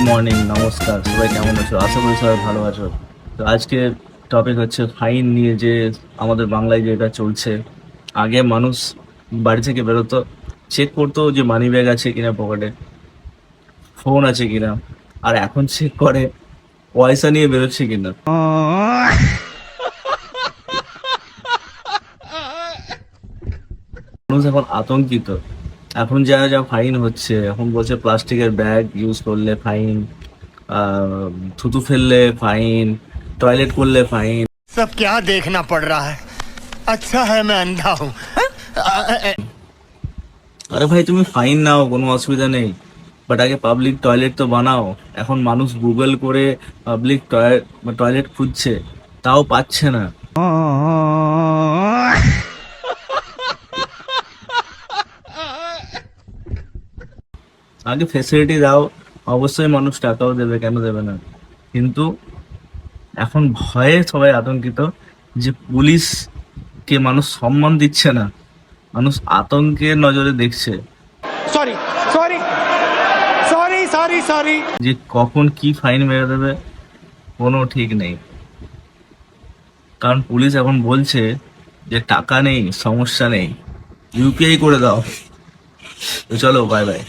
Morning, নমস্কার। সবাই কেমন আছো? আশা করি সবাই ভালো আছো। তো আজকে টপিক হচ্ছে ফাইন নিয়ে, যে আমাদের বাংলায় যেটা চলছে। আগে মানুষ বাড়ি থেকে বেরোতো, চেক করতো যে মানি ব্যাগ আছে কিনা, পকেটে ফোন আছে কিনা। আর এখন চেক করে পয়সা নিয়ে বেরোচ্ছে কিনা। মানুষ এখন আতঙ্কিত। এখন যা যা ফাইন হচ্ছে, এখন বলছে প্লাস্টিকের ব্যাগ ইউজ করলে ফাইন, থুতু ফেললে ফাইন, টয়লেট করলে ফাইন। सब क्या देखना पड़ रहा है। अच्छा है मैं अंधा हूँ। আরে ভাই, তুমি ফাইন নাও, কোনো অসুবিধা নেই, বাট আগে পাবলিক টয়লেট তো বানাও। এখন মানুষ গুগল করে পাবলিক টয়লেট খুঁজছে, তাও পাচ্ছে না। আগে ফেসিলিটি দাও, অবশ্যই মানুষ টাকাও দেবে, কেন দেবে না। কিন্তু এখন ভয়ে সবাই আতঙ্কিত, যে পুলিশকে মানুষ সম্মান দিচ্ছে না, মানুষ আতঙ্কের নজরে দেখছে sorry sorry sorry sorry sorry. যে কখন কি ফাইন মেরে দেবে, কোনো ঠিক নেই। কারণ পুলিশ এখন বলছে যে টাকা নেই, সমস্যা নেই, ইউপিআই করে দাও। তো চলো, বাই বাই।